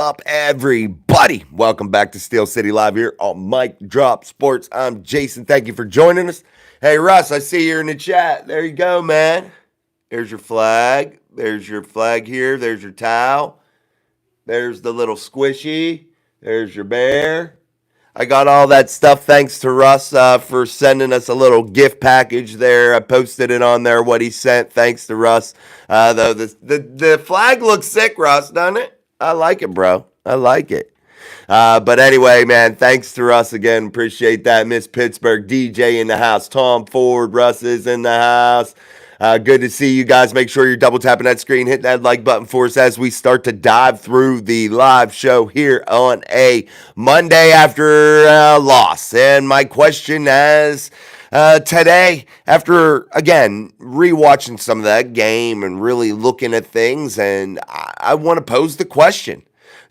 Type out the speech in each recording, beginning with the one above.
up, everybody? Welcome back to Steel City Live here on Mic Drop Sports. I'm Jason. Thank you for joining us. Hey, Russ, I see you're in the chat. There you go, man. There's your flag. There's your flag here. There's your towel. There's the little squishy. There's your bear. I got all that stuff thanks to Russ for sending us a little gift package there. I posted it on there, what he sent. Thanks to Russ. Though the flag looks sick, Russ, doesn't it? I like it, bro. I like it. But anyway, man, thanks to Russ again. Appreciate that. Miss Pittsburgh, DJ in the house. Tom Ford, Russ is in the house. Good to see you guys. Make sure you're double tapping that screen, hit that like button for us as we start to dive through the live show here on a Monday after a loss. And my question as today, after again rewatching some of that game and really looking at things, and I want to pose the question: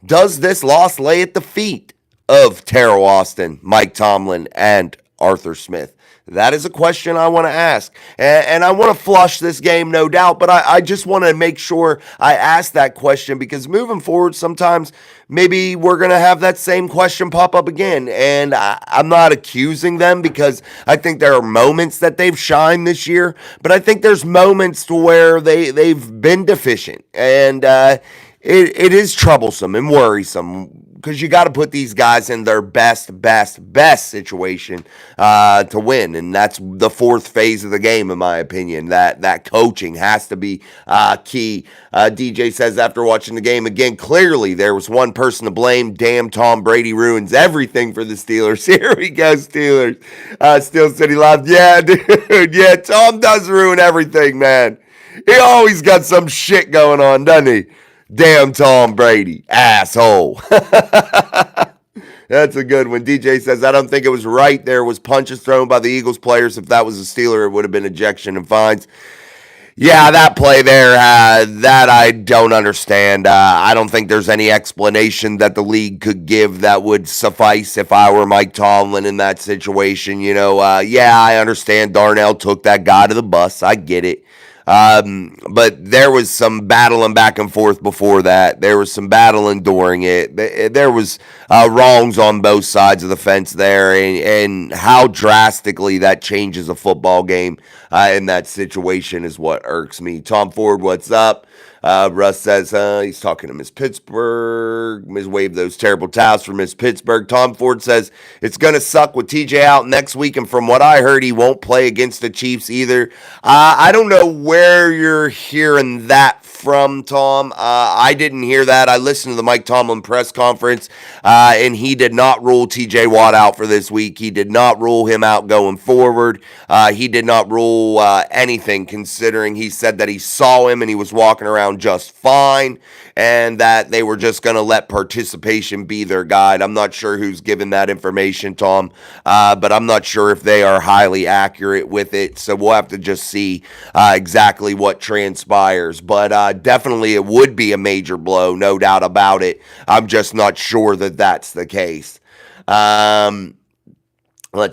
does this loss lay at the feet of Terrell Austin, Mike Tomlin, and Arthur Smith? That is a question I want to ask. And I want to flush this game, no doubt, but I just want to make sure I ask that question because moving forward, sometimes maybe we're going to have that same question pop up again. And I'm not accusing them because I think there are moments that they've shined this year, but I think there's moments to where they've been deficient. And it is troublesome and worrisome because you got to put these guys in their best situation to win, and that's the fourth phase of the game, in my opinion. That coaching has to be key. DJ says after watching the game again, clearly there was one person to blame. Damn, Tom Brady ruins everything for the Steelers. Here we go, Steelers. Steel City Live. Yeah, dude. Yeah, Tom does ruin everything, man. He always got some shit going on, doesn't he? Damn Tom Brady, asshole. That's a good one. DJ says, I don't think it was right. There was punches thrown by the Eagles players. If that was a Steeler, it would have been ejection and fines. Yeah, that play there, that I don't understand. I don't think there's any explanation that the league could give that would suffice if I were Mike Tomlin in that situation. Yeah, I understand Darnell took that guy to the bus. I get it. But there was some battling back and forth before that. There was some battling during it. There was wrongs on both sides of the fence there, and how drastically that changes a football game in that situation is what irks me. Tom Ford, what's up? Russ says he's talking to Miss Pittsburgh. Ms. Wave those terrible towels for Miss Pittsburgh. Tom Ford says it's going to suck with TJ out next week, and from what I heard, he won't play against the Chiefs either. I don't know where you're hearing that from, Tom. I didn't hear that. I listened to the Mike Tomlin press conference, and he did not rule TJ Watt out for this week. He did not rule him out going forward. He did not rule anything, considering he said that he saw him and he was walking around just fine, and that they were just going to let participation be their guide. I'm not sure who's given that information, Tom, but I'm not sure if they are highly accurate with it, so we'll have to just see exactly what transpires. But definitely it would be a major blow, no doubt about it. I'm just not sure that that's the case. Let's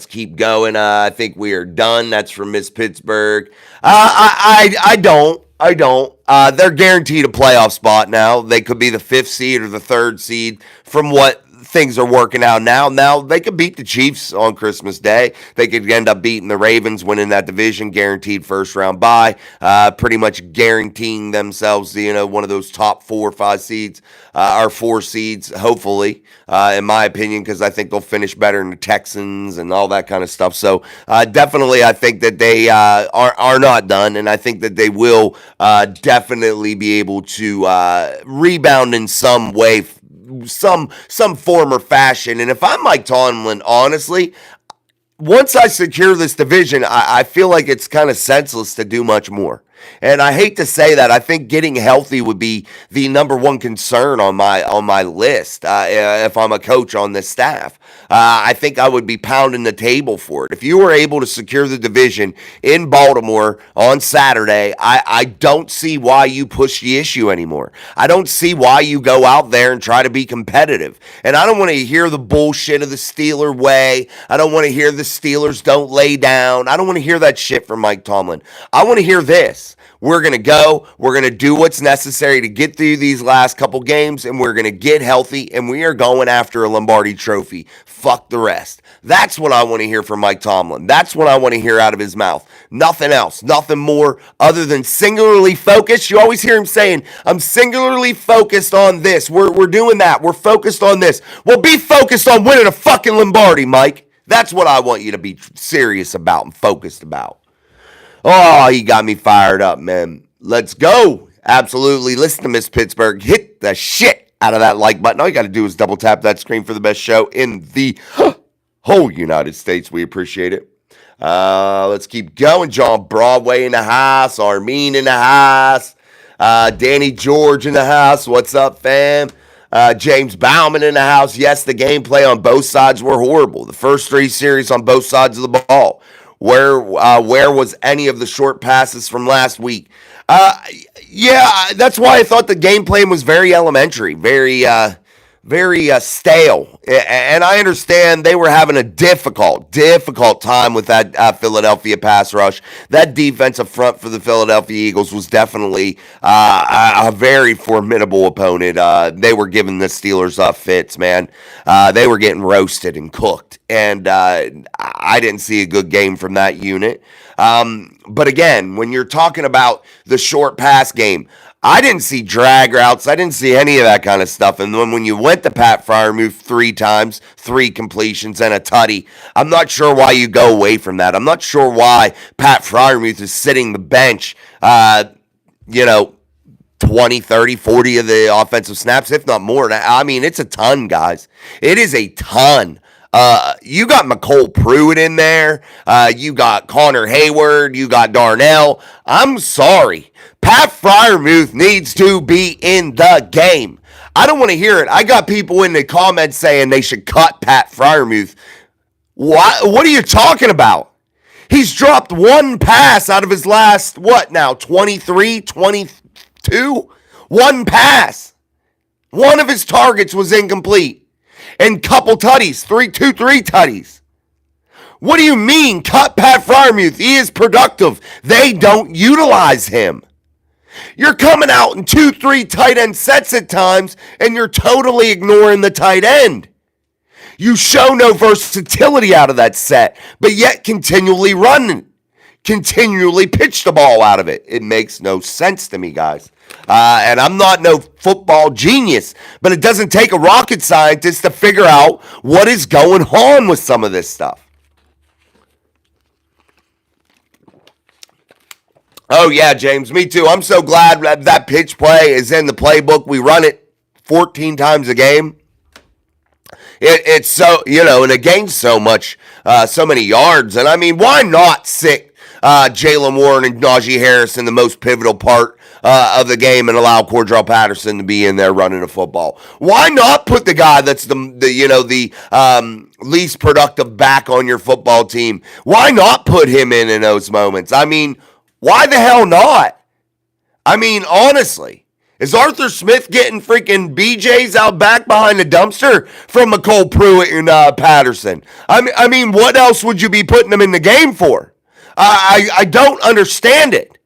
keep going. I think we are done. That's from Miss Pittsburgh. I don't. They're guaranteed a playoff spot now. They could be the 5th seed or the 3rd seed from what things are working out now. Now, they could beat the Chiefs on Christmas Day. They could end up beating the Ravens, winning that division, guaranteed first-round bye, pretty much guaranteeing themselves, one of those top 4 or 5 seeds, or 4 seeds, hopefully, in my opinion, because I think they'll finish better than the Texans and all that kind of stuff. So, definitely, I think that they are not done, and I think that they will definitely be able to rebound in some way, some form or fashion. And if I'm Mike Tomlin, honestly, once I secure this division, I feel like it's kind of senseless to do much more. And I hate to say that. I think getting healthy would be the number one concern on my list if I'm a coach on this staff. I think I would be pounding the table for it. If you were able to secure the division in Baltimore on Saturday, I don't see why you push the issue anymore. I don't see why you go out there and try to be competitive. And I don't want to hear the bullshit of the Steeler way. I don't want to hear the Steelers don't lay down. I don't want to hear that shit from Mike Tomlin. I want to hear this. We're going to go. We're going to do what's necessary to get through these last couple games, and we're going to get healthy, and we are going after a Lombardi trophy. Fuck the rest. That's what I want to hear from Mike Tomlin. That's what I want to hear out of his mouth. Nothing else. Nothing more other than singularly focused. You always hear him saying, I'm singularly focused on this. We're doing that. We're focused on this. Well, be focused on winning a fucking Lombardi, Mike. That's what I want you to be serious about and focused about. Oh, he got me fired up, man. Let's go. Absolutely. Listen to Miss Pittsburgh. Hit the shit out of that like button. All you got to do is double tap that screen for the best show in the whole United States. We appreciate it. Let's keep going. John Broadway in the house. Armin in the house. Danny George in the house. What's up, fam? James Bauman in the house. Yes, the gameplay on both sides were horrible. The first 3 series on both sides of the ball. Where was any of the short passes from last week? Yeah, that's why I thought the game plan was very elementary, very stale. And I understand they were having a difficult time with that Philadelphia pass rush. That defensive front for the Philadelphia Eagles was definitely a very formidable opponent. They were giving the Steelers fits, man. They were getting roasted and cooked. And I didn't see a good game from that unit. But again, when you're talking about the short pass game, I didn't see drag routes. I didn't see any of that kind of stuff. And then when you went to Pat Freiermuth 3 times, 3 completions and a tutty, I'm not sure why you go away from that. I'm not sure why Pat Freiermuth is sitting the bench, 20, 30, 40 of the offensive snaps, if not more. I mean, it's a ton, guys. It is a ton. You got McCole Pruitt in there. You got Connor Hayward. You got Darnell. I'm sorry. Pat Freiermuth needs to be in the game. I don't want to hear it. I got people in the comments saying they should cut Pat Freiermuth. What are you talking about? He's dropped 1 pass out of his last, 23, 22? 1 pass. One of his targets was incomplete. And couple tutties, 3 tutties. What do you mean, cut Pat Freiermuth? He is productive. They don't utilize him. You're coming out in 2-3 tight end sets at times, and you're totally ignoring the tight end. You show no versatility out of that set, but yet continually pitch the ball out of it. It makes no sense to me, guys. And I'm not no football genius, but it doesn't take a rocket scientist to figure out what is going on with some of this stuff. Oh, yeah, James, me too. I'm so glad that pitch play is in the playbook. We run it 14 times a game. It's so, and it gains so many yards. And I mean, why not sit Jaylen Warren and Najee Harris in the most pivotal part of the game and allow Cordell Patterson to be in there running the football? Why not put the guy that's the least productive back on your football team? Why not put him in those moments? I mean, why the hell not? I mean, honestly, is Arthur Smith getting freaking BJs out back behind the dumpster from McCole Pruitt and Patterson? I mean, what else would you be putting them in the game for? I don't understand it.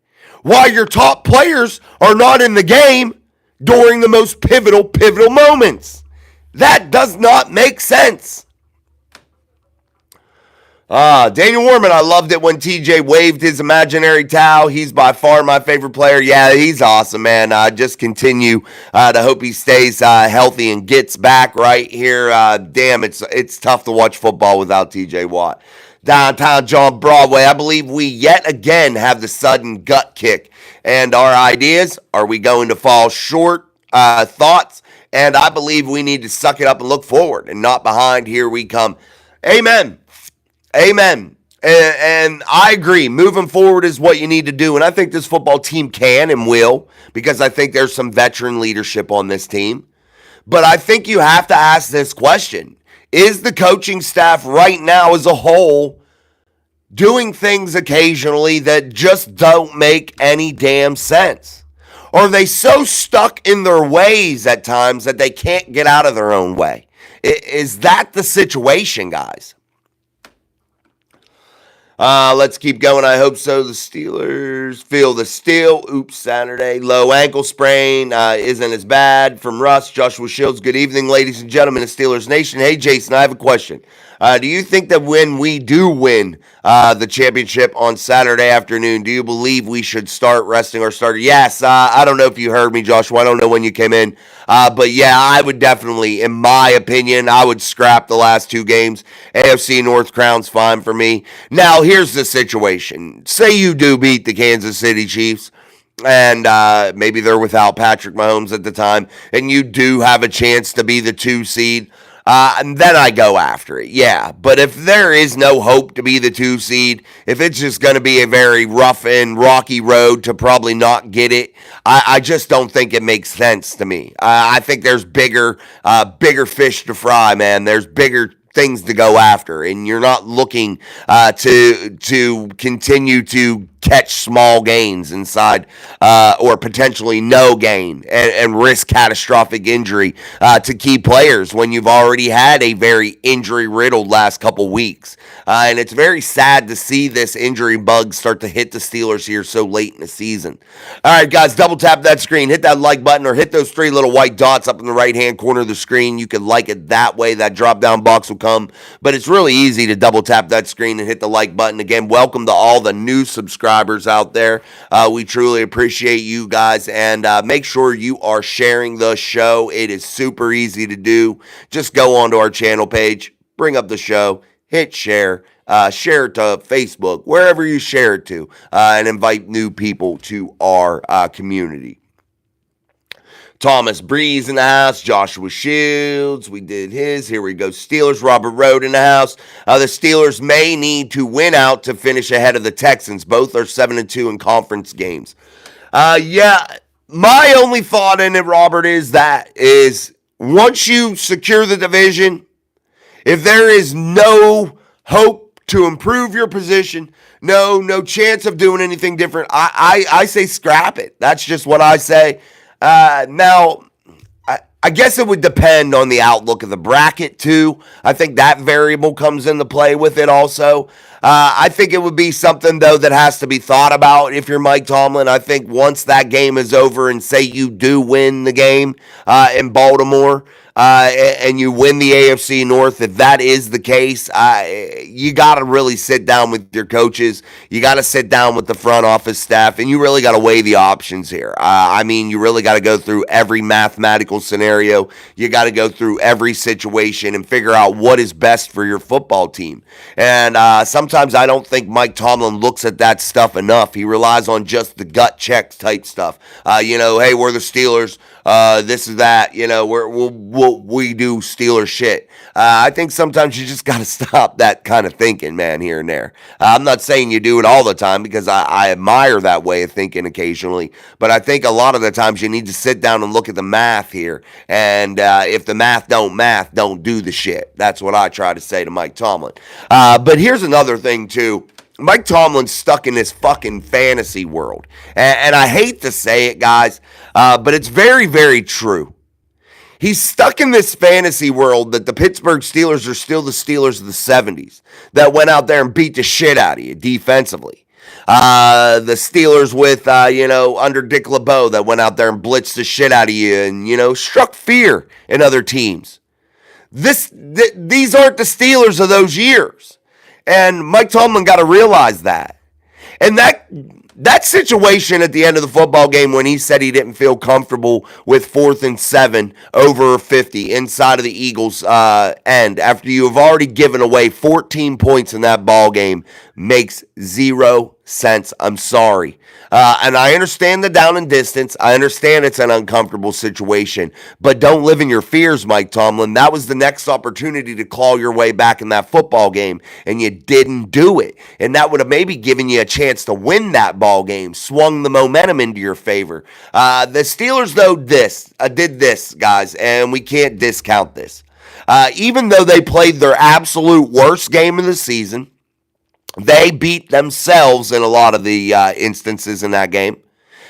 Why your top players are not in the game during the most pivotal moments. That does not make sense. Daniel Warman, I loved it when TJ waved his imaginary towel. He's by far my favorite player. Yeah, he's awesome, man. Just continue to hope he stays healthy and gets back right here. Damn, it's tough to watch football without TJ Watt. Downtown John Broadway, I believe we yet again have the sudden gut kick. And our ideas, are we going to fall short? Thoughts? And I believe we need to suck it up and look forward and not behind. Here we come. Amen. Amen. And I agree. Moving forward is what you need to do. And I think this football team can and will, because I think there's some veteran leadership on this team. But I think you have to ask this question. Is the coaching staff right now as a whole doing things occasionally that just don't make any damn sense? Or are they so stuck in their ways at times that they can't get out of their own way? Is that the situation, guys? Let's keep going. I hope so. The Steelers feel the steel. Oops, Saturday. Low ankle sprain isn't as bad. From Russ, Joshua Shields. Good evening, ladies and gentlemen of Steelers Nation. Hey, Jason, I have a question. Do you think that when we do win the championship on Saturday afternoon, do you believe we should start resting our starter? Yes. I don't know if you heard me, Joshua. I don't know when you came in. But yeah, I would definitely, in my opinion, I would scrap the last two games. AFC North crown's fine for me. Now, here's the situation. Say you do beat the Kansas City Chiefs, and maybe they're without Patrick Mahomes at the time, and you do have a chance to be the 2 seed. And then I go after it, yeah. But if there is no hope to be the 2 seed, if it's just going to be a very rough and rocky road to probably not get it, I just don't think it makes sense to me. I think there's bigger fish to fry, man. There's bigger things to go after, and you're not looking to continue to catch small gains inside or potentially no gain and risk catastrophic injury to key players when you've already had a very injury riddled last couple weeks. And it's very sad to see this injury bug start to hit the Steelers here so late in the season. All right, guys, double tap that screen, hit that like button, or hit those 3 little white dots up in the right hand corner of the screen. You can like it that way. That drop down box will come. But it's really easy to double tap that screen and hit the like button. Again, welcome to all the new subscribers out there. We truly appreciate you guys, and make sure you are sharing the show. It is super easy to do. Just go onto our channel page, bring up the show, hit share, share it to Facebook, wherever you share it to, and invite new people to our community. Thomas Breeze in the house. Joshua Shields. We did his. Here we go. Steelers. Robert Road in the house. The Steelers may need to win out to finish ahead of the Texans. Both are 7-2 in conference games. Yeah, my only thought in it, Robert, is once you secure the division, if there is no hope to improve your position, no chance of doing anything different, I say scrap it. That's just what I say. Now, I guess it would depend on the outlook of the bracket, too. I think that variable comes into play with it also. I think it would be something, though, that has to be thought about if you're Mike Tomlin. I think once that game is over and say you do win the game in Baltimore, and you win the AFC North, if that is the case, you got to really sit down with your coaches. You got to sit down with the front office staff, and you really got to weigh the options here. You really got to go through every mathematical scenario. You got to go through every situation and figure out what is best for your football team. And sometimes I don't think Mike Tomlin looks at that stuff enough. He relies on just the gut check type stuff. Hey, we're the Steelers. This is that. We do Steelers shit. I think sometimes you just got to stop that kind of thinking, man, here and there. I'm not saying you do it all the time, because I admire that way of thinking occasionally. But I think a lot of the times you need to sit down and look at the math here. And if the math, don't do the shit. That's what I try to say to Mike Tomlin. But here's another thing, too. Mike Tomlin's stuck in this fucking fantasy world. And I hate to say it, guys, but it's very, very true. He's stuck in this fantasy world that the Pittsburgh Steelers are still the Steelers of the 70s that went out there and beat the shit out of you defensively. The Steelers with, under Dick LeBeau that went out there and blitzed the shit out of you and, struck fear in other teams. These aren't the Steelers of those years. And Mike Tomlin got to realize that. And that situation at the end of the football game when he said he didn't feel comfortable with 4th and 7 over 50 inside of the Eagles' end after you have already given away 14 points in that ball game makes zero sense. I'm sorry. And I understand the down and distance. I understand it's an uncomfortable situation. But don't live in your fears, Mike Tomlin. That was the next opportunity to claw your way back in that football game, and you didn't do it. And that would have maybe given you a chance to win that ball game, swung the momentum into your favor. The Steelers, though, did this, guys, and we can't discount this. Even though they played their absolute worst game of the season, they beat themselves in a lot of the instances in that game,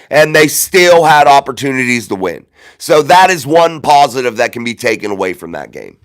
and they still had opportunities to win. So that is one positive that can be taken away from that game.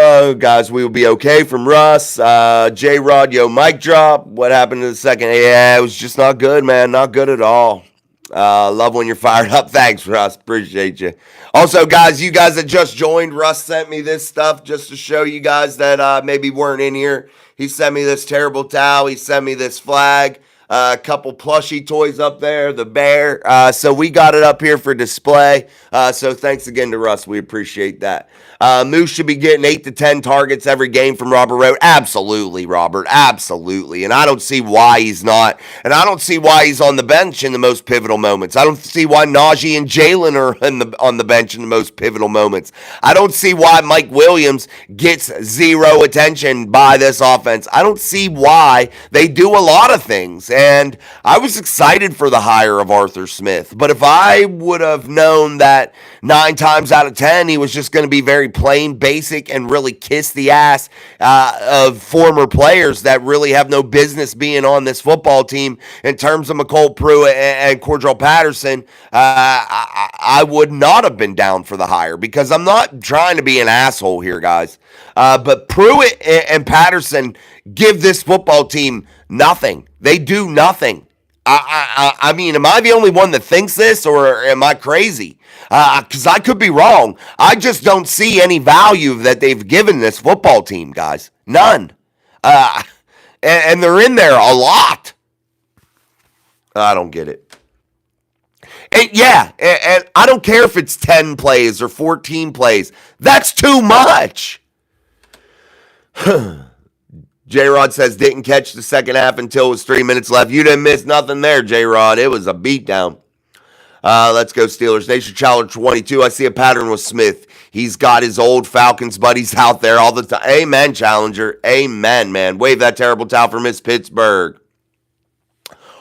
Guys, we will be okay from Russ. J-Rod, yo, mic drop. What happened to the second? Yeah, it was just not good, man. Not good at all. Love when you're fired up. Thanks, Russ. Appreciate you. Also, guys, you guys that just joined, Russ sent me this stuff just to show you guys that maybe weren't in here. He sent me this terrible towel. He sent me this flag. A couple plushie toys up there, the bear. So we got it up here for display. So thanks again to Russ. We appreciate that. Moose should be getting 8 to 10 targets every game from Robert Rowe. Absolutely, Robert. Absolutely. And I don't see why he's not. And I don't see why he's on the bench in the most pivotal moments. I don't see why Najee and Jalen are on the bench in the most pivotal moments. I don't see why Mike Williams gets zero attention by this offense. I don't see why they do a lot of things. And I was excited for the hire of Arthur Smith. But if I would have known that 9 times out of 10 he was just going to be very plain, basic, and really kiss the ass of former players that really have no business being on this football team in terms of McCole Pruitt and Cordell Patterson, I would not have been down for the hire because I'm not trying to be an asshole here, guys. But Pruitt and Patterson give this football team nothing. They do nothing. I mean, am I the only one that thinks this, or am I crazy? Because I could be wrong. I just don't see any value that they've given this football team, guys. None. And they're in there a lot. I don't get it. And yeah, and I don't care if it's 10 plays or 14 plays. That's too much. J-Rod says didn't catch the second half until it was 3 minutes left. You didn't miss nothing there, J-Rod. It was a beatdown. Let's go Steelers. Nation Challenger 22. I see a pattern with Smith. He's got his old Falcons buddies out there all the time. Amen, Challenger. Amen, man. Wave that terrible towel for Miss Pittsburgh.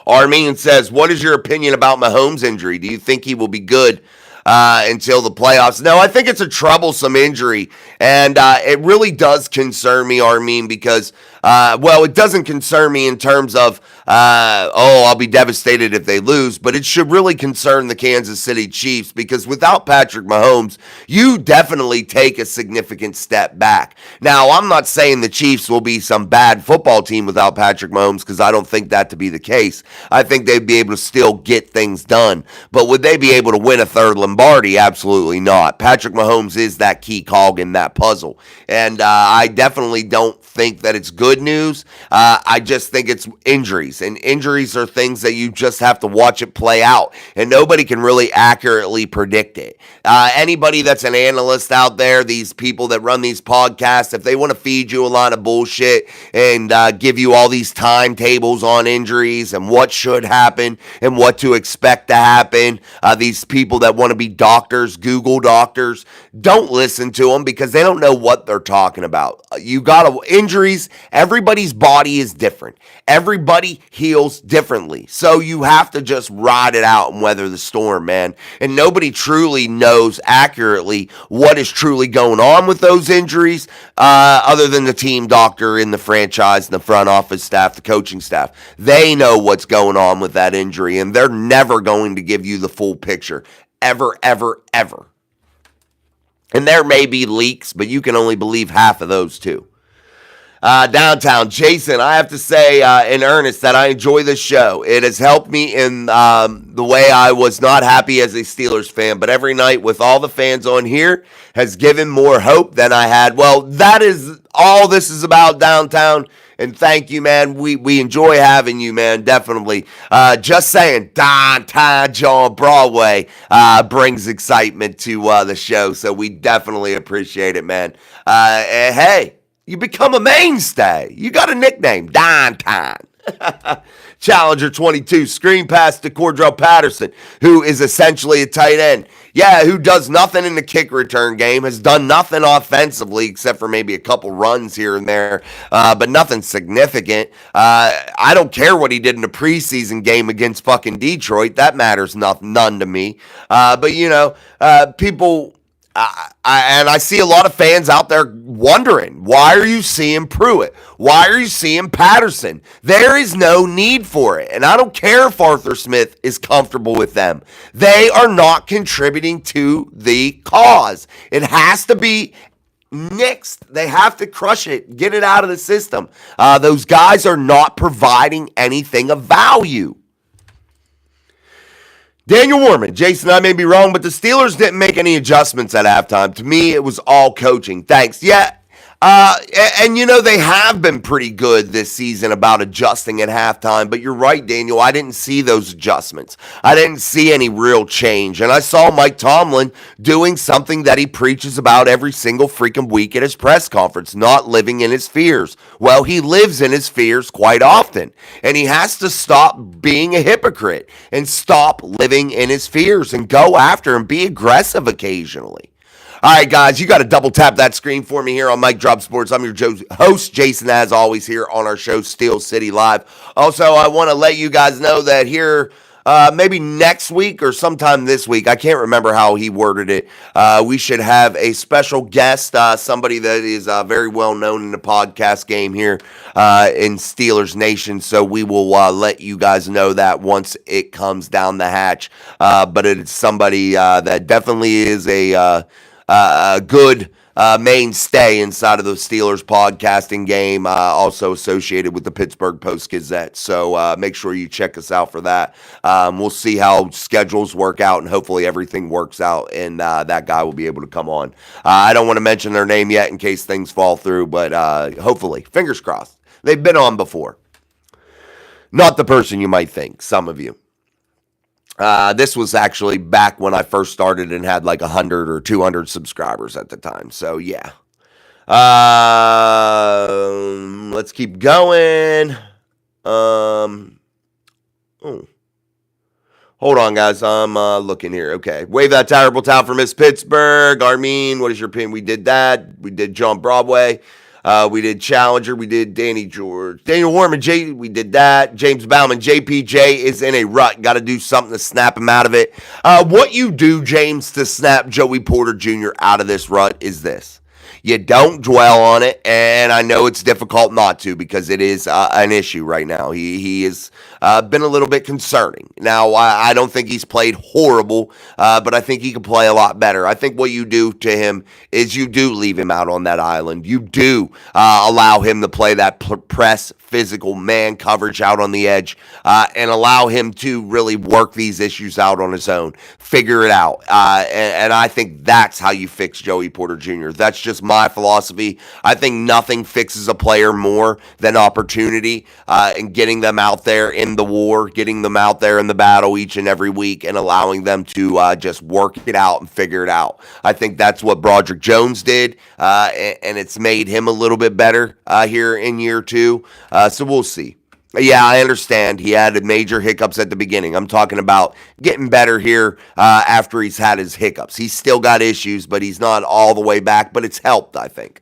Armin says, what is your opinion about Mahomes' injury? Do you think he will be good until the playoffs? No, I think it's a troublesome injury, and it really does concern me, Armin, because, it doesn't concern me in terms of, I'll be devastated if they lose, but it should really concern the Kansas City Chiefs, because without Patrick Mahomes, you definitely take a significant step back. Now, I'm not saying the Chiefs will be some bad football team without Patrick Mahomes, because I don't think that to be the case. I think they'd be able to still get things done, but would they be able to win a third Lombardi? Absolutely not. Patrick Mahomes is that key cog in that puzzle, and I definitely don't think that it's good news. I just think it's injuries, and injuries are things that you just have to watch it play out, and nobody can really accurately predict it. Anybody that's an analyst out there, these people that run these podcasts, if they want to feed you a lot of bullshit and give you all these timetables on injuries and what should happen and what to expect to happen, these people that want to be doctors, Google doctors, don't listen to them because they don't know what they're talking about. You got injuries. Everybody's body is different. Everybody heals differently. So you have to just ride it out and weather the storm, man. And nobody truly knows accurately what is truly going on with those injuries, other than the team doctor in the franchise, and the front office staff, the coaching staff. They know what's going on with that injury, and they're never going to give you the full picture. Ever, ever, ever. And there may be leaks, but you can only believe half of those too. Downtown, Jason, I have to say in earnest that I enjoy this show. It has helped me in the way I was not happy as a Steelers fan, but every night with all the fans on here has given more hope than I had. Well, that is all this is about, Downtown. And thank you, man. We enjoy having you, man. Definitely. Just saying, Downtown John Broadway brings excitement to the show. So we definitely appreciate it, man. And hey, you become a mainstay. You got a nickname, Downtown. Challenger 22, screen pass to Cordell Patterson, who is essentially a tight end. Yeah, who does nothing in the kick return game, has done nothing offensively except for maybe a couple runs here and there, but nothing significant. I don't care what he did in the preseason game against fucking Detroit. That matters none to me. But, you know, people... and I see a lot of fans out there wondering, why are you seeing Pruitt? Why are you seeing Patterson? There is no need for it. And I don't care if Arthur Smith is comfortable with them. They are not contributing to the cause. It has to be nixed. They have to crush it, get it out of the system. Those guys are not providing anything of value. Daniel Warman, Jason, I may be wrong, but the Steelers didn't make any adjustments at halftime. To me, it was all coaching. Thanks. Yeah. And they have been pretty good this season about adjusting at halftime. But you're right, Daniel. I didn't see those adjustments. I didn't see any real change. And I saw Mike Tomlin doing something that he preaches about every single freaking week at his press conference, not living in his fears. Well, he lives in his fears quite often. And he has to stop being a hypocrite and stop living in his fears and go after and be aggressive occasionally. All right, guys, you got to double tap that screen for me here on Mike Drop Sports. I'm your host, Jason, as always, here on our show, Steel City Live. Also, I want to let you guys know that here, maybe next week or sometime this week, I can't remember how he worded it, we should have a special guest, somebody that is very well known in the podcast game here in Steelers Nation. So we will let you guys know that once it comes down the hatch. But it's somebody that definitely is a good mainstay inside of the Steelers podcasting game, also associated with the Pittsburgh Post-Gazette. So make sure you check us out for that. We'll see how schedules work out, and hopefully everything works out, and that guy will be able to come on. I don't want to mention their name yet in case things fall through, but hopefully, fingers crossed. They've been on before. Not the person you might think, some of you. This was actually back when I first started and had like 100 or 200 subscribers at the time. So, yeah. Let's keep going. Hold on, guys. I'm looking here. Okay. Wave that terrible towel for Miss Pittsburgh. Armin, what is your opinion? We did that. We did John Broadway. We did Challenger. We did Danny George. Daniel Warman, we did that. James Bauman, JPJ is in a rut. Got to do something to snap him out of it. What you do, James, to snap Joey Porter Jr. out of this rut is this. You don't dwell on it, and I know it's difficult not to because it is an issue right now. He has been a little bit concerning. Now, I don't think he's played horrible, but I think he can play a lot better. I think what you do to him is you do leave him out on that island. You do allow him to play that press, physical man coverage out on the edge, and allow him to really work these issues out on his own, figure it out. And I think that's how you fix Joey Porter Jr. That's just my philosophy. I think nothing fixes a player more than opportunity and getting them out there in the war, getting them out there in the battle each and every week and allowing them to just work it out and figure it out. I think that's what Broderick Jones did, and it's made him a little bit better here in year two. So we'll see. Yeah, I understand. He had major hiccups at the beginning. I'm talking about getting better here after he's had his hiccups. He's still got issues, but he's not all the way back, but it's helped, I think.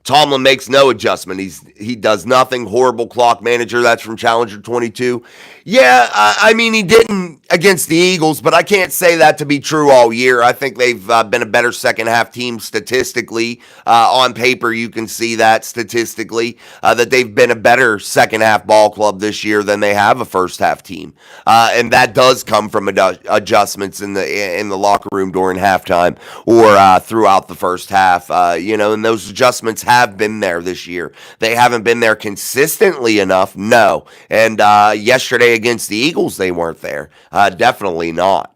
Tomlin makes no adjustment. He does nothing. Horrible clock manager. That's from Challenger 22. Yeah, I mean, he didn't against the Eagles, but I can't say that to be true all year. I think they've been a better second half team statistically. On paper, you can see that statistically, that they've been a better second half ball club this year than they have a first half team. And that does come from adjustments in the locker room during halftime or throughout the first half. And those adjustments have been there this year. They haven't been there consistently enough, no. And yesterday against the Eagles, they weren't there. Definitely not.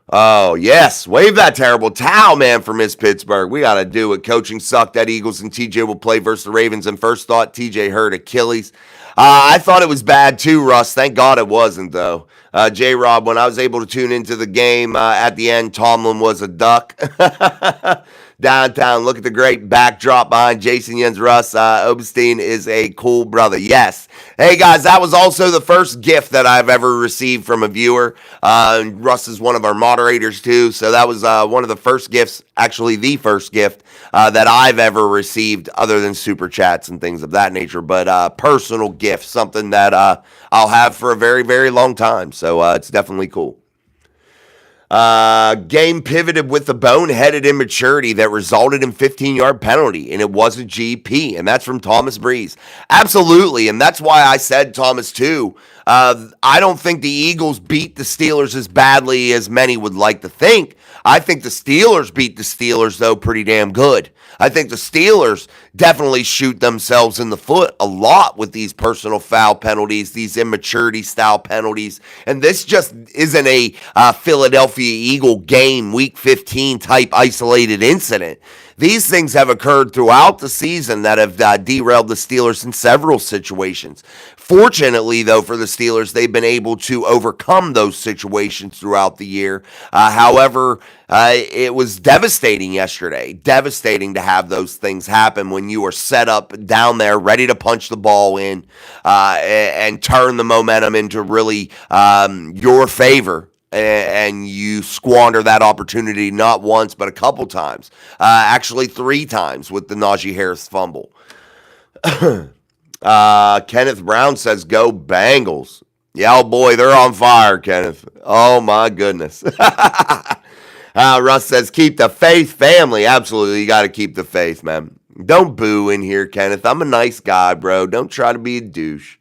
Oh, yes. Wave that terrible towel, man, for Miss Pittsburgh. We got to do it. Coaching sucked. That Eagles and TJ will play versus the Ravens. And first thought, TJ hurt Achilles. I thought it was bad too, Russ. Thank God it wasn't, though. J-Rob, when I was able to tune into the game at the end, Tomlin was a duck. Downtown, look at the great backdrop behind Jason Jens Russ. Obstein is a cool brother. Yes. Hey, guys, that was also the first gift that I've ever received from a viewer. Russ is one of our moderators, too. So that was one of the first gifts, actually the first gift that I've ever received other than super chats and things of that nature. But personal gift, something that I'll have for a very, very long time. So it's definitely cool. Game pivoted with a boneheaded immaturity that resulted in 15-yard penalty, and it was a GP, and that's from Thomas Breeze. Absolutely, and that's why I said Thomas too. I don't think the Eagles beat the Steelers as badly as many would like to think. I think the Steelers beat the Steelers, though, pretty damn good. I think the Steelers definitely shoot themselves in the foot a lot with these personal foul penalties, these immaturity style penalties. And this just isn't a Philadelphia Eagle game, week 15 type isolated incident. These things have occurred throughout the season that have derailed the Steelers in several situations. Fortunately, though, for the Steelers, they've been able to overcome those situations throughout the year. However, it was devastating yesterday. Devastating to have those things happen when you are set up down there, ready to punch the ball in and turn the momentum into really your favor. And you squander that opportunity not once, but a couple times. Actually, 3 times with the Najee Harris fumble. Kenneth Brown says, go Bengals. Yeah, oh boy, they're on fire, Kenneth. Oh, my goodness. Russ says, keep the faith, family. Absolutely, you got to keep the faith, man. Don't boo in here, Kenneth. I'm a nice guy, bro. Don't try to be a douche.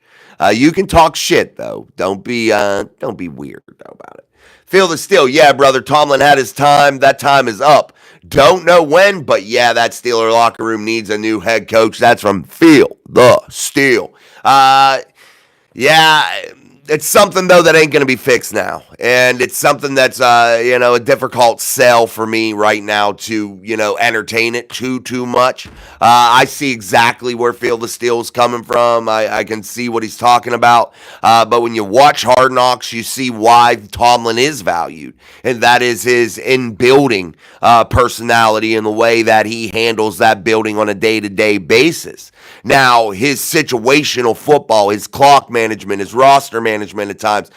You can talk shit, though. Don't be weird about it. Feel the steel. Yeah, brother. Tomlin had his time. That time is up. Don't know when, but yeah, that Steeler locker room needs a new head coach. That's from Feel the Steel. Yeah, it's something, though, that ain't going to be fixed now. And it's something that's, a difficult sell for me right now to, entertain it too much. I see exactly where Field of Steel is coming from. I can see what he's talking about. But when you watch Hard Knocks, you see why Tomlin is valued. And that is his in-building personality and the way that he handles that building on a day-to-day basis. Now, his situational football, his clock management, his roster management at times,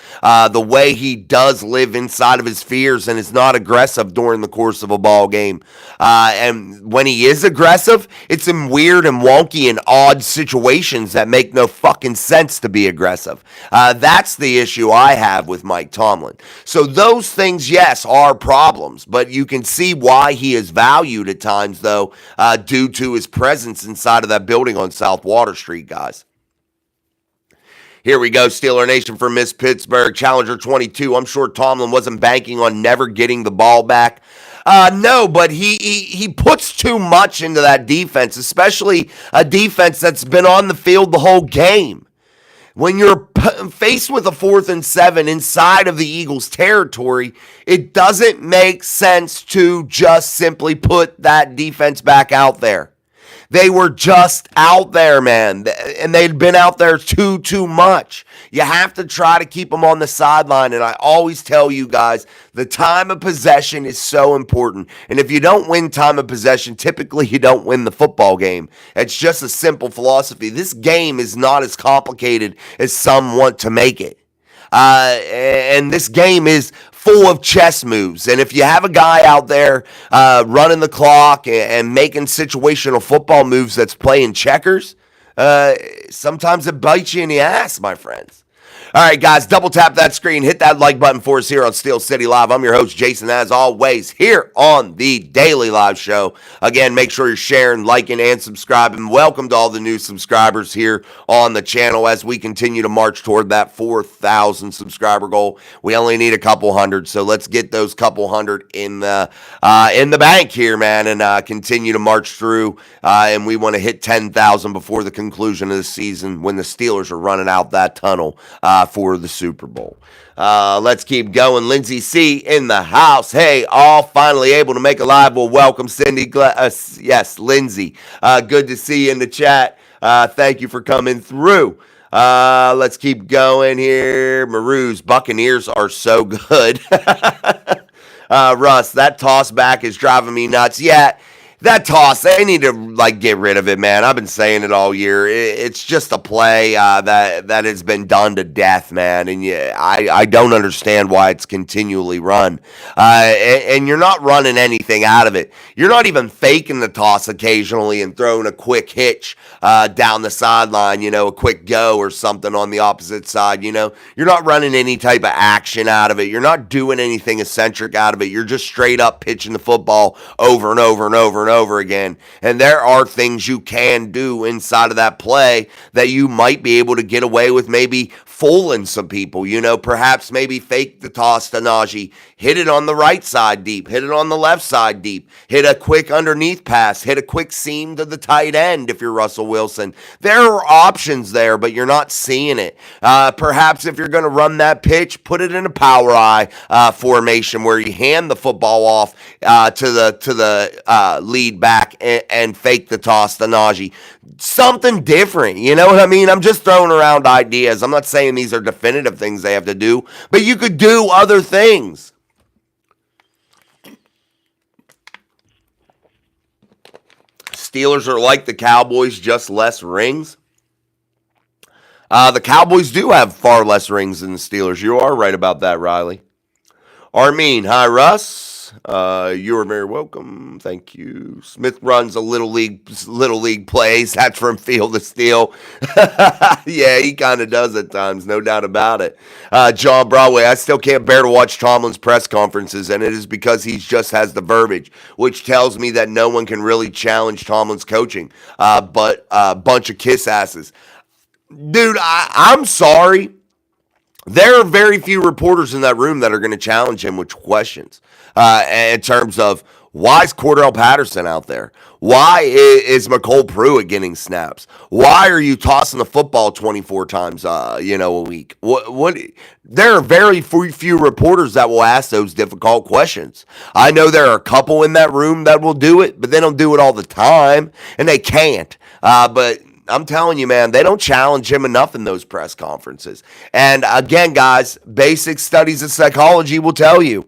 the way he does live inside of his fears and is not aggressive during the course of a ball game. And when he is aggressive, it's in weird and wonky and odd situations that make no fucking sense to be aggressive. That's the issue I have with Mike Tomlin. So those things, yes, are problems, but you can see why he is valued at times, though, due to his presence inside of that building on South Water Street, guys. Here we go, Steeler Nation from Miss Pittsburgh. Challenger 22. I'm sure Tomlin wasn't banking on never getting the ball back. No, but he puts too much into that defense, especially a defense that's been on the field the whole game. When you're faced with a 4th and 7 inside of the Eagles' territory, it doesn't make sense to just simply put that defense back out there. They were just out there, man, and they'd been out there too much. You have to try to keep them on the sideline, and I always tell you guys, the time of possession is so important, and if you don't win time of possession, typically you don't win the football game. It's just a simple philosophy. This game is not as complicated as some want to make it. And this game is full of chess moves. And if you have a guy out there running the clock and making situational football moves that's playing checkers, sometimes it bites you in the ass, my friends. All right, guys, double tap that screen. Hit that like button for us here on Steel City Live. I'm your host, Jason, as always, here on the Daily Live Show. Again, make sure you're sharing, liking, and subscribing. Welcome to all the new subscribers here on the channel as we continue to march toward that 4,000 subscriber goal. We only need a couple hundred, so let's get those couple hundred in the bank here, man, and continue to march through. And we want to hit 10,000 before the conclusion of the season when the Steelers are running out that tunnel for the Super Bowl. Let's keep going. Lindsay C. in the house. Hey, all finally able to make a live. Well, welcome, Cindy. Yes, Lindsay. Good to see you in the chat. Thank you for coming through. Let's keep going here. Maroos, Buccaneers are so good. Russ, that toss back is driving me nuts. Yeah, That toss, they need to like get rid of it, man. I've been saying it all year. It's just a play that has been done to death, man. And yeah, I don't understand why it's continually run. And you're not running anything out of it. You're not even faking the toss occasionally and throwing a quick hitch down the sideline, a quick go or something on the opposite side. You're not running any type of action out of it. You're not doing anything eccentric out of it. You're just straight up pitching the football over and over and over and over again. And there are things you can do inside of that play that you might be able to get away with maybe fooling some people. Perhaps maybe fake the toss to Najee, hit it on the right side deep, hit it on the left side deep, hit a quick underneath pass, hit a quick seam to the tight end if you're Russell Wilson. There are options there, but you're not seeing it. Perhaps if you're going to run that pitch, put it in a power eye formation where you hand the football off to the lead back and fake the toss to Najee. Something different, you know what I mean? I'm just throwing around ideas. I'm not saying these are definitive things they have to do, but you could do other things. Steelers are like the Cowboys, just less rings. The Cowboys do have far less rings than the Steelers. You are right about that, Riley. Armin, hi, Russ. You are very welcome. Thank you. Smith runs a little league plays. That's from field to steel. Yeah, he kind of does at times, no doubt about it. John Broadway, I still can't bear to watch Tomlin's press conferences, and it is because he just has the verbiage, which tells me that no one can really challenge Tomlin's coaching, but a bunch of kiss asses. Dude, I'm sorry. There are very few reporters in that room that are going to challenge him with questions in terms of why is Cordell Patterson out there? Why is McCole Pruitt getting snaps? Why are you tossing the football 24 times a week? What? There are very few reporters that will ask those difficult questions. I know there are a couple in that room that will do it, but they don't do it all the time, and they can't. But I'm telling you, man, they don't challenge him enough in those press conferences. And again, guys, basic studies of psychology will tell you,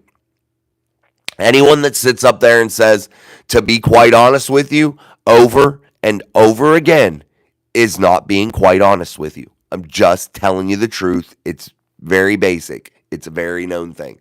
anyone that sits up there and says, to be quite honest with you, over and over again, is not being quite honest with you. I'm just telling you the truth. It's very basic. It's a very known thing.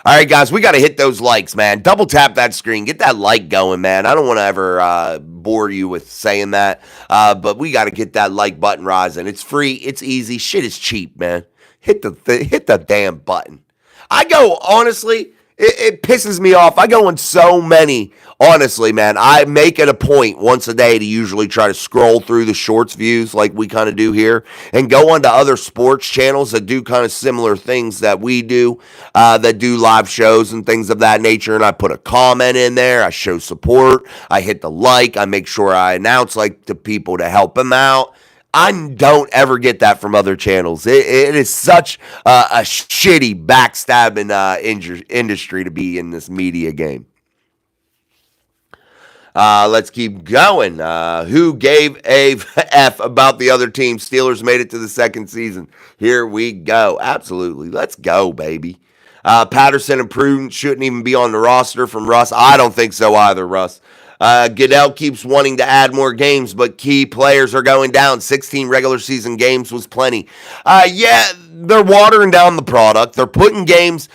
All right, guys, we got to hit those likes, man. Double tap that screen. Get that like going, man. I don't want to ever bore you with saying that, but we got to get that like button rising. It's free. It's easy. Shit is cheap, man. Hit the damn button. Honestly, it pisses me off. I go in so many, honestly, man. I make it a point once a day to usually try to scroll through the shorts views like we kind of do here and go on to other sports channels that do kind of similar things that we do, that do live shows and things of that nature. And I put a comment in there. I show support. I hit the like. I make sure I announce to people to help them out. I don't ever get that from other channels. It is such a shitty backstabbing industry to be in this media game. Let's keep going. Who gave a F about the other team? Steelers made it to the second season. Here we go. Absolutely. Let's go, baby. Patterson and Pruden shouldn't even be on the roster from Russ. I don't think so either, Russ. Goodell keeps wanting to add more games, but key players are going down. 16 regular season games was plenty. Yeah, they're watering down the product. They're putting games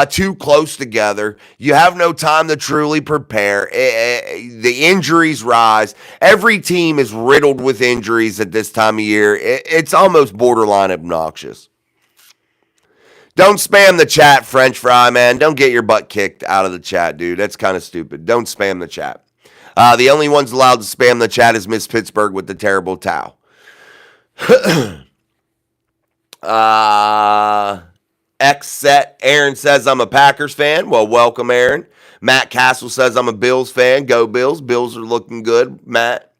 too close together. You have no time to truly prepare. The injuries rise. Every team is riddled with injuries at this time of year. It's almost borderline obnoxious. Don't spam the chat, French fry, man. Don't get your butt kicked out of the chat, dude. That's kind of stupid. Don't spam the chat. The only ones allowed to spam the chat is Miss Pittsburgh with the terrible towel. X set. Aaron says, I'm a Packers fan. Well, welcome, Aaron. Matt Castle says, I'm a Bills fan. Go Bills. Bills are looking good, Matt.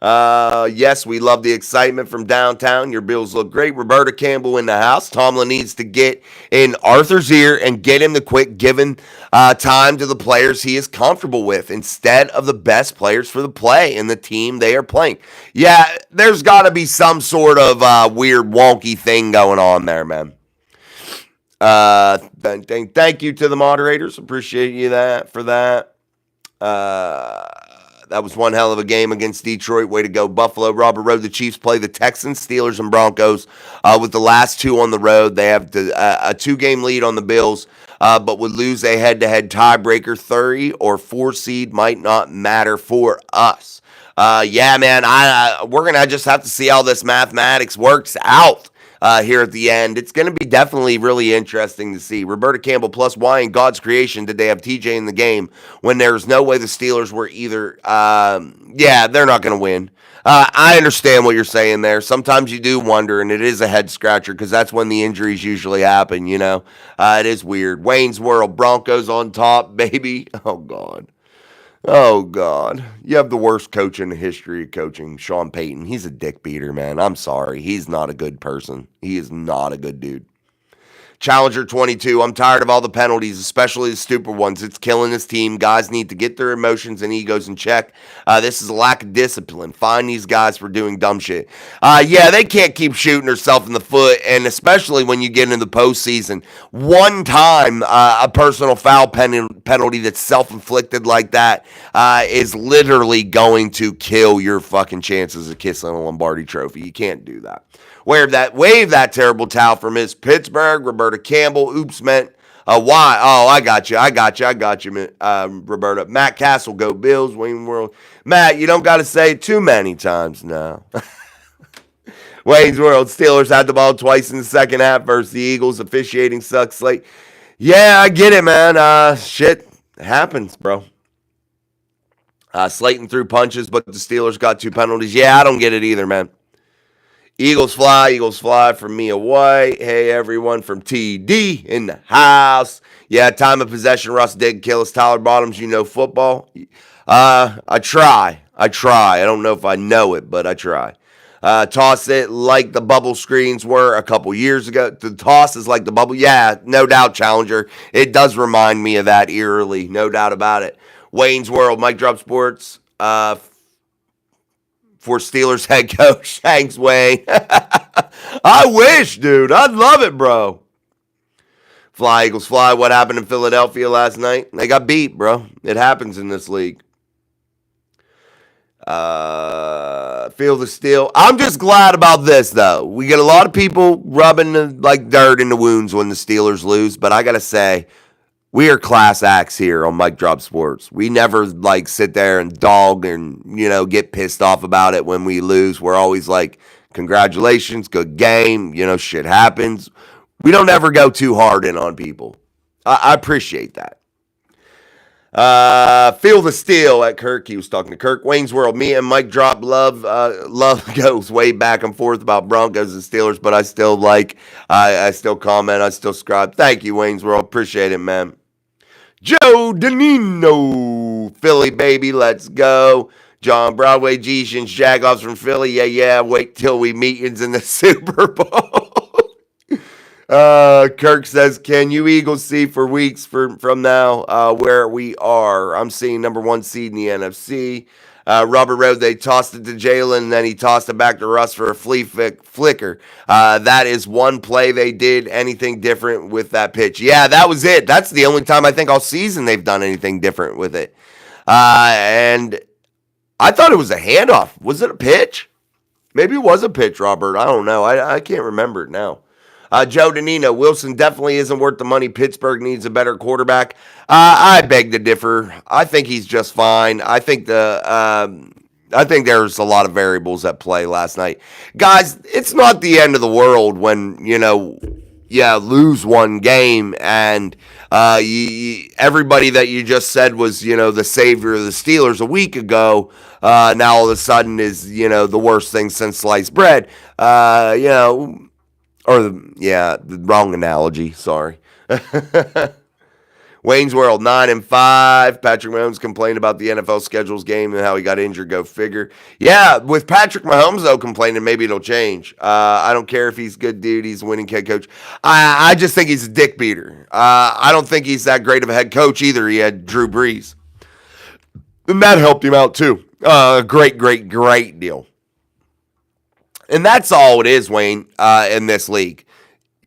Yes, we love the excitement from downtown. Your Bills look great. Roberta Campbell in the house. Tomlin needs to get in Arthur's ear and get him to quit giving time to the players he is comfortable with instead of the best players for the play and the team they are playing. Yeah, there's got to be some sort of weird wonky thing going on there, man. Thank you to the moderators. Appreciate you for that. That was one hell of a game against Detroit. Way to go, Buffalo. Robert Road. The Chiefs play the Texans, Steelers, and Broncos with the last two on the road. They have a 2-game lead on the Bills, but would lose a head-to-head tiebreaker. 3 or 4 seed might not matter for us. Yeah, man, we're going to just have to see how this mathematics works out. Here at the end. It's going to be definitely really interesting to see. Roberta Campbell plus why in God's creation did they have TJ in the game when there's no way the Steelers were either, they're not going to win. I understand what you're saying there. Sometimes you do wonder, and it is a head scratcher because that's when the injuries usually happen, you know. It is weird. Wayne's World, Broncos on top, baby. Oh, God. Oh, God. You have the worst coach in the history of coaching, Sean Payton. He's a dick beater, man. I'm sorry. He's not a good person. He is not a good dude. Challenger 22, I'm tired of all the penalties, especially the stupid ones. It's killing this team. Guys need to get their emotions and egos in check. This is a lack of discipline. Find these guys for doing dumb shit. They can't keep shooting themselves in the foot, and especially when you get into the postseason. One time, a personal foul penalty that's self-inflicted like that is literally going to kill your fucking chances of kissing a Lombardi trophy. You can't do that. Wave that terrible towel for Miss Pittsburgh, Roberta Campbell. Oops, meant why? Oh, I got you, Roberta. Matt Castle, go Bills, Wayne World. Matt, you don't got to say it too many times now. Wayne's World, Steelers had the ball twice in the second half versus the Eagles. Officiating sucks. Like, yeah, I get it, man. Shit happens, bro. Slayton threw punches, but the Steelers got 2 penalties. Yeah, I don't get it either, man. Eagles fly from Mia White. Hey, everyone from TD in the house. Yeah, time of possession, Russ did kill us. Tyler Bottoms, you know football? I try. I don't know if I know it, but I try. Toss it like the bubble screens were a couple years ago. The toss is like the bubble. Yeah, no doubt, Challenger. It does remind me of that eerily. No doubt about it. Wayne's World, Mike Drop Sports. For Steelers head coach. Thanks, Wayne. I wish, dude. I'd love it, bro. Fly, Eagles, fly. What happened in Philadelphia last night? They got beat, bro. It happens in this league. Feel the steel. I'm just glad about this, though. We get a lot of people rubbing dirt in the wounds when the Steelers lose, but I got to say, we are class acts here on Mike Drop Sports. We never sit there and dog and, get pissed off about it when we lose. We're always like, congratulations, good game. Shit happens. We don't ever go too hard in on people. I appreciate that. Feel the steel at Kirk. He was talking to Kirk. Wayne's World. Me and Mike Drop love goes way back and forth about Broncos and Steelers, but I still I still comment. I still subscribe. Thank you, Wayne's World. Appreciate it, man. Joe Danino. Philly, baby. Let's go. John Broadway, G-Shins, Jagoffs from Philly. Yeah. Wait till we meetings in the Super Bowl. Kirk says, can you Eagles see for weeks from now where we are? I'm seeing number 1 seed in the NFC. Robert Road, they tossed it to Jalen, and then he tossed it back to Russ for a flicker. That is one play they did anything different with that pitch. Yeah, that was it. That's the only time I think all season they've done anything different with it. And I thought it was a handoff. Was it a pitch? Maybe it was a pitch, Robert. I don't know. I can't remember it now. Joe Danino, Wilson definitely isn't worth the money. Pittsburgh needs a better quarterback. I beg to differ. I think he's just fine. I think there's a lot of variables at play last night. Guys, it's not the end of the world when, lose one game and everybody that you just said was, the savior of the Steelers a week ago, now all of a sudden is, the worst thing since sliced bread. The wrong analogy. Sorry. Wayne's World, 9-5. Patrick Mahomes complained about the NFL schedules game and how he got injured. Go figure. Yeah, with Patrick Mahomes, though, complaining, maybe it'll change. I don't care if he's a good dude. He's a winning head coach. I just think he's a dick beater. I don't think he's that great of a head coach either. He had Drew Brees. And that helped him out, too. Great deal. And that's all it is, Wayne, in this league.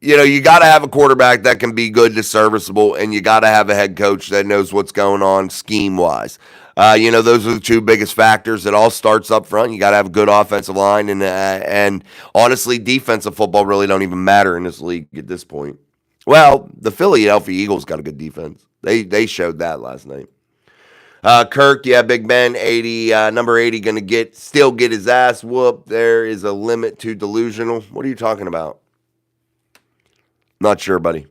you got to have a quarterback that can be good to serviceable, and you got to have a head coach that knows what's going on scheme wise. Those are the two biggest factors. It all starts up front. You got to have a good offensive line, and honestly, defensive football really don't even matter in this league at this point. Well, the Philadelphia Eagles got a good defense. They showed that last night. Kirk, yeah, Big Ben, 80, number 80, going to still get his ass whooped. There is a limit to delusional. What are you talking about? Not sure, buddy.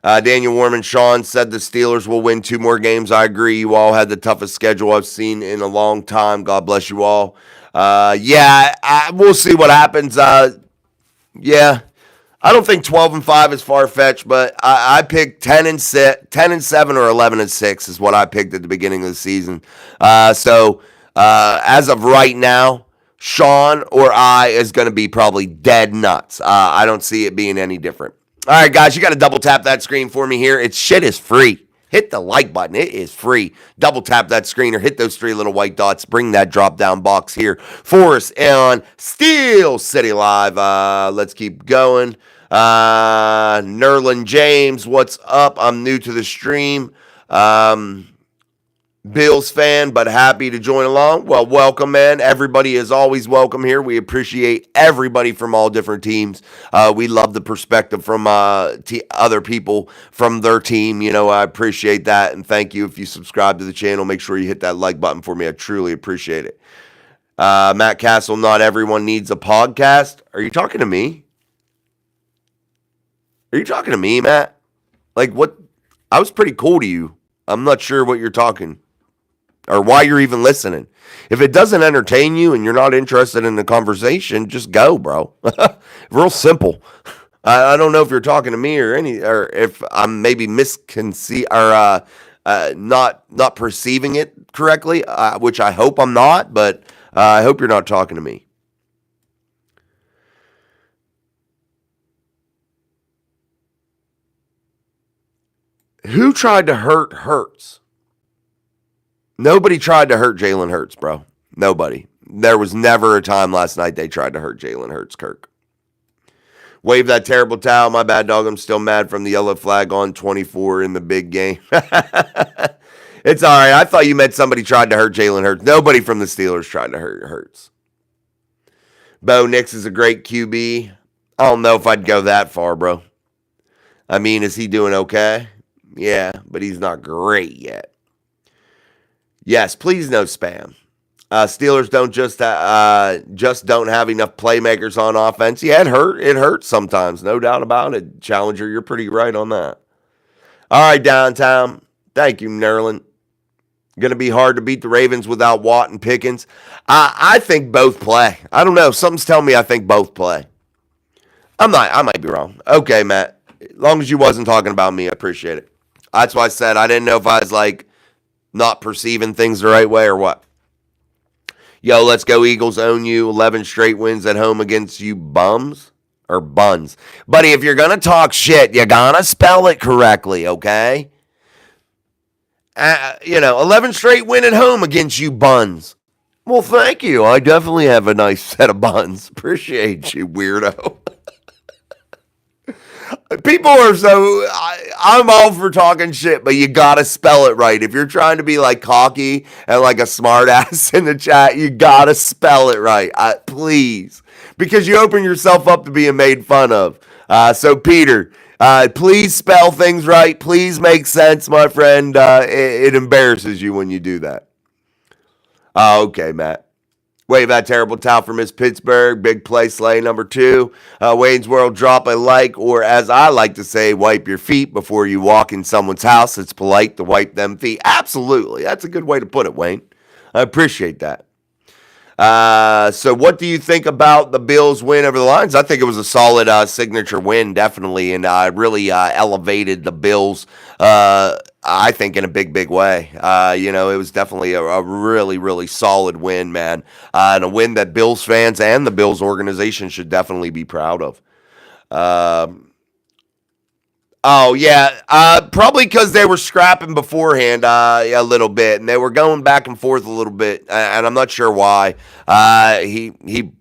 Daniel Warman, Sean said the Steelers will win 2 more games. I agree. You all had the toughest schedule I've seen in a long time. God bless you all. We'll see what happens. Yeah, I don't think 12-5 is far-fetched, but I picked 10-7 or 11-6 is what I picked at the beginning of the season. So as of right now, Sean or I is going to be probably dead nuts. I don't see it being any different. All right, guys, you got to double tap that screen for me here. Shit is free. Hit the like button. It is free. Double tap that screen or hit those 3 little white dots. Bring that drop down box here for us on Steel City Live. Let's keep going. Nerlin James, what's up? I'm new to the stream. Bills fan, but happy to join along. Well, welcome, man. Everybody is always welcome here. We appreciate everybody from all different teams. We love the perspective from other people from their team. I appreciate that, and thank you. If you subscribe to the channel, make sure you hit that like button for me. I truly appreciate it. Matt Castle, not everyone needs a podcast. Are you talking to me? Are you talking to me, Matt? Like, what? I was pretty cool to you. I'm not sure what you're talking or why you're even listening. If it doesn't entertain you and you're not interested in the conversation, just go, bro. Real simple. I don't know if you're talking to me or if I'm maybe not perceiving it correctly, which I hope I'm not, but I hope you're not talking to me. Who tried to hurt Hurts? Nobody tried to hurt Jalen Hurts, bro. Nobody. There was never a time last night they tried to hurt Jalen Hurts, Kirk. Wave that terrible towel. My bad, dog. I'm still mad from the yellow flag on 24 in the big game. It's all right. I thought you meant somebody tried to hurt Jalen Hurts. Nobody from the Steelers tried to hurt Hurts. Bo Nix is a great QB. I don't know if I'd go that far, bro. I mean, is he doing okay? Yeah, but he's not great yet. Yes, please no spam. Steelers don't just don't have enough playmakers on offense. Yeah, it hurts sometimes, no doubt about it. Challenger, you're pretty right on that. All right, downtown. Thank you, Nerlin. Going to be hard to beat the Ravens without Watt and Pickens. I think both play. I don't know. Something's telling me I think both play. I might be wrong. Okay, Matt. As long as you wasn't talking about me, I appreciate it. That's why I said I didn't know if I was like not perceiving things the right way or what. Yo, let's go Eagles, own you. 11 straight wins at home against you bums or buns. Buddy, if you're going to talk shit, you got to spell it correctly, okay? 11 straight win at home against you buns. Well, thank you. I definitely have a nice set of buns. Appreciate you, weirdo. People are I'm all for talking shit, but you gotta spell it right. If you're trying to be like cocky and like a smart ass in the chat, you gotta spell it right. Please. Because you open yourself up to being made fun of. So Peter, please spell things right. Please make sense, my friend. It embarrasses you when you do that. Okay, Matt. Wave that terrible towel for Miss Pittsburgh. Big play, Slay number 2. Wayne's World, drop a like, or as I like to say, wipe your feet before you walk in someone's house. It's polite to wipe them feet. Absolutely. That's a good way to put it, Wayne. I appreciate that. So what do you think about the Bills' win over the Lions? I think it was a solid signature win, definitely, and really elevated the Bills, I think, in a big, big way. It was definitely a really, really solid win, man, and a win that Bills fans and the Bills organization should definitely be proud of. Probably because they were scrapping beforehand a little bit, and they were going back and forth a little bit, and I'm not sure why. He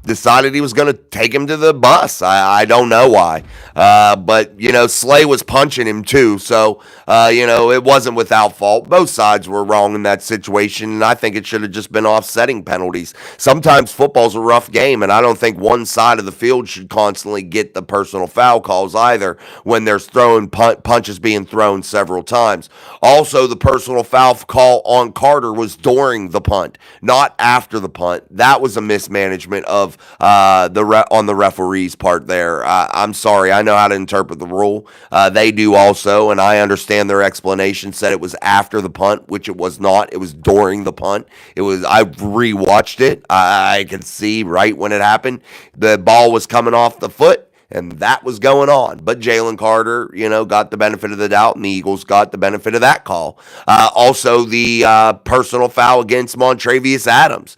decided he was going to take him to the bus. I don't know why. But, Slay was punching him too. So, it wasn't without fault. Both sides were wrong in that situation. And I think it should have just been offsetting penalties. Sometimes football's a rough game. And I don't think one side of the field should constantly get the personal foul calls either when there's punches being thrown several times. Also, the personal foul call on Carter was during the punt, not after the punt. That was a mismanagement of on the referee's part there. I'm sorry. I know how to interpret the rule. They do also, and I understand their explanation said it was after the punt, which it was not. It was during the punt. I rewatched it. I could see right when it happened. The ball was coming off the foot, and that was going on. But Jalen Carter, got the benefit of the doubt, and the Eagles got the benefit of that call. Also, the personal foul against Montravius Adams.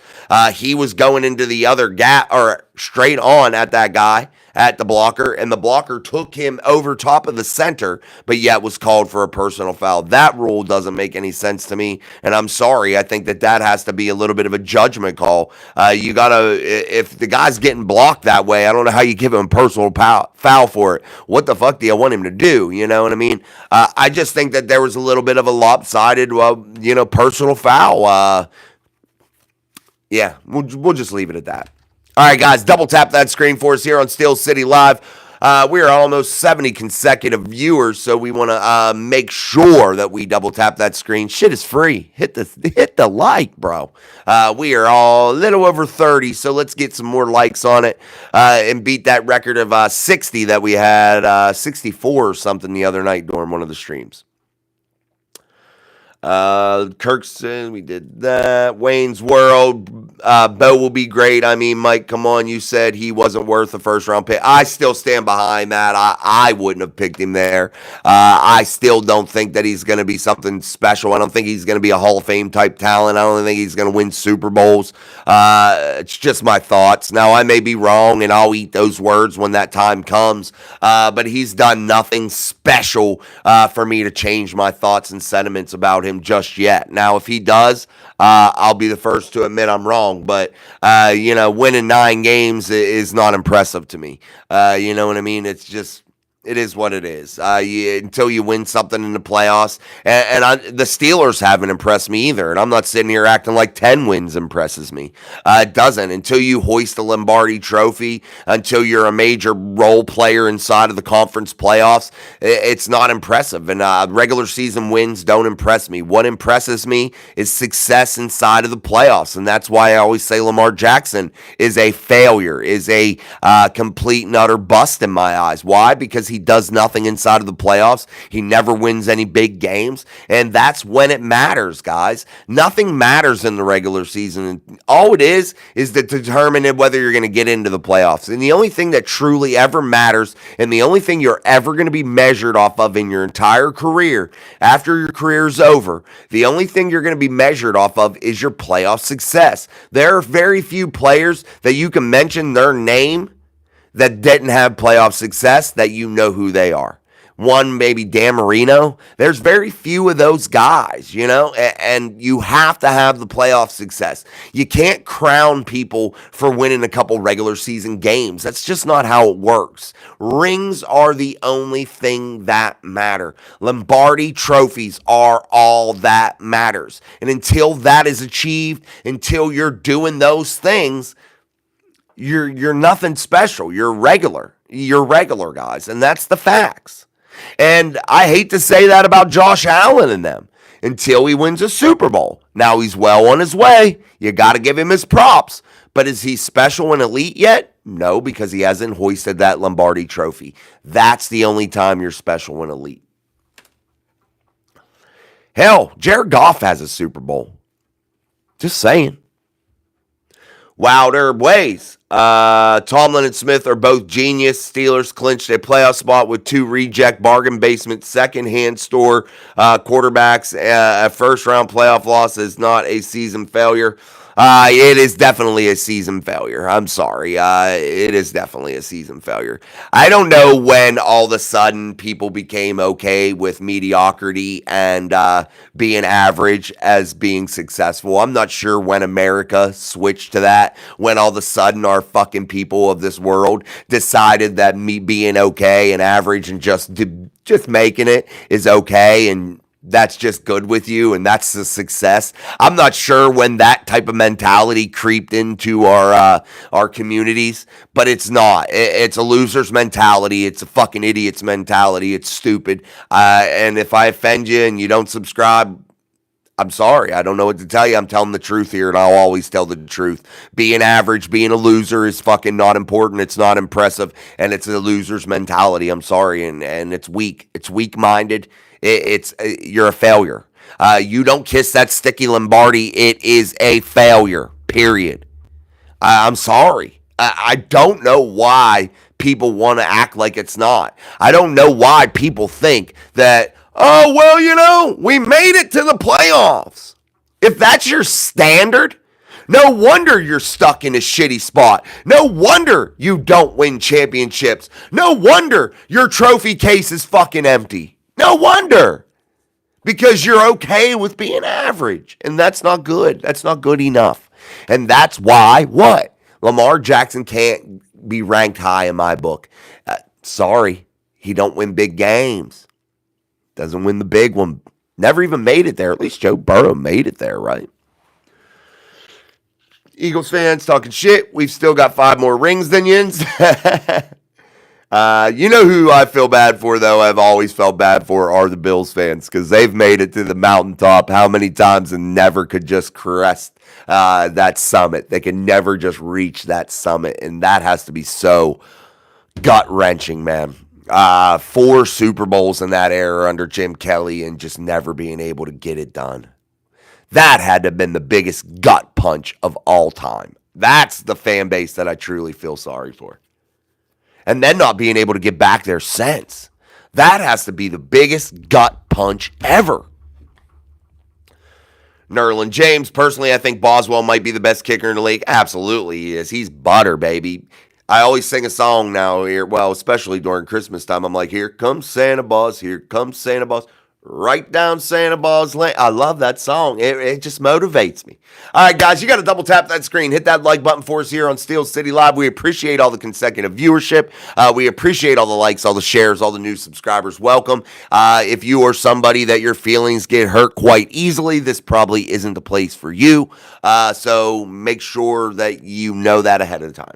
He was going into the other gap, or straight on at that guy, at the blocker, and the blocker took him over top of the center, but yet was called for a personal foul. That rule doesn't make any sense to me, and I'm sorry. I think that has to be a little bit of a judgment call. You gotta, if the guy's getting blocked that way, I don't know how you give him a personal foul for it. What the fuck do you want him to do? You know what I mean? I just think that there was a little bit of a lopsided, personal foul. Yeah, we'll just leave it at that. All right, guys, double tap that screen for us here on Steel City Live. We are almost 70 consecutive viewers, so we want to make sure that we double tap that screen. Shit is free. Hit the like, bro. We are all a little over 30, so let's get some more likes on it and beat that record of 60 that we had, 64 or something the other night during one of the streams. Kirkson, we did that. Wayne's World, Bo will be great. I mean, Mike, come on, you said he wasn't worth a first round pick. I still stand behind that. I wouldn't have picked him there. I still don't think that he's going to be something special. I don't think he's going to be a Hall of Fame type talent. I don't think he's going to win Super Bowls. It's just my thoughts. Now, I may be wrong, and I'll eat those words when that time comes. But he's done nothing special for me to change my thoughts and sentiments about him just yet. Now, if he does, I'll be the first to admit I'm wrong. But, winning 9 games is not impressive to me. You know what I mean? It's just... It is what it is. Until you win something in the playoffs. And the Steelers haven't impressed me either. And I'm not sitting here acting like 10 wins impresses me. It doesn't. Until you hoist the Lombardi trophy, until you're a major role player inside of the conference playoffs, it's not impressive. And regular season wins don't impress me. What impresses me is success inside of the playoffs. And that's why I always say Lamar Jackson is a failure, is a complete and utter bust in my eyes. Why? Because he does nothing inside of the playoffs. He never wins any big games. And that's when it matters, guys. Nothing matters in the regular season. All it is to determine whether you're going to get into the playoffs. And the only thing that truly ever matters, and the only thing you're ever going to be measured off of in your entire career, after your career is over, the only thing you're going to be measured off of is your playoff success. There are very few players that you can mention their name that didn't have playoff success that you know who they are. One, maybe Dan Marino. There's very few of those guys, and you have to have the playoff success. You can't crown people for winning a couple regular season games. That's just not how it works. Rings are the only thing that matter. Lombardi trophies are all that matters. And until that is achieved, until you're doing those things, you're nothing special. You're regular. You're regular, guys. And that's the facts. And I hate to say that about Josh Allen and them until he wins a Super Bowl. Now he's well on his way. You got to give him his props. But is he special and elite yet? No, because he hasn't hoisted that Lombardi trophy. That's the only time you're special and elite. Hell, Jared Goff has a Super Bowl. Just saying. Wilder ways. Tomlin and Smith are both genius. Steelers clinched a playoff spot with 2 reject bargain basement secondhand store quarterbacks. A first round playoff loss is not a season failure. It is definitely a season failure. I'm sorry. It is definitely a season failure. I don't know when all of a sudden people became okay with mediocrity and being average as being successful. I'm not sure when America switched to that, when all of a sudden our fucking people of this world decided that me being okay and average and just making it is okay, and that's just good with you and that's a success. I'm not sure when that type of mentality creeped into our communities, but it's not. It's a loser's mentality. It's a fucking idiot's mentality. It's stupid. And if I offend you and you don't subscribe, I'm sorry. I don't know what to tell you. I'm telling the truth here, and I'll always tell the truth. Being average, being a loser is fucking not important. It's not impressive, and it's a loser's mentality. I'm sorry, and it's weak. It's weak-minded. You're a failure. You don't kiss that sticky Lombardi. It is a failure, period. I'm sorry. I don't know why people want to act like it's not. I don't know why people think that, oh, well, we made it to the playoffs. If that's your standard, no wonder you're stuck in a shitty spot. No wonder you don't win championships. No wonder your trophy case is fucking empty. No wonder. Because you're okay with being average. And that's not good. That's not good enough. And that's why, what? Lamar Jackson can't be ranked high in my book. Sorry. He don't win big games. Doesn't win the big one. Never even made it there. At least Joe Burrow made it there, right? Eagles fans talking shit. We've still got 5 more rings than yins. You know who I feel bad for, though? I've always felt bad for are the Bills fans, because they've made it to the mountaintop how many times and never could just crest that summit. They can never just reach that summit, and that has to be so gut-wrenching, man. 4 Super Bowls in that era under Jim Kelly and just never being able to get it done. That had to have been the biggest gut punch of all time. That's the fan base that I truly feel sorry for. And then not being able to get back their sense. That has to be the biggest gut punch ever. Nerlin James, personally, I think Boswell might be the best kicker in the league. Absolutely he is. He's butter, baby. I always sing a song now here, well, especially during Christmas time. I'm like, here comes Santa Claus, here comes Santa Claus. Right down Santa Claus Lane. I love that song. It just motivates me. All right, guys, you got to double tap that screen. Hit that like button for us here on Steel City Live. We appreciate all the consecutive viewership. We appreciate all the likes, all the shares, all the new subscribers. Welcome. If you are somebody that your feelings get hurt quite easily, this probably isn't the place for you. So make sure that you know that ahead of time.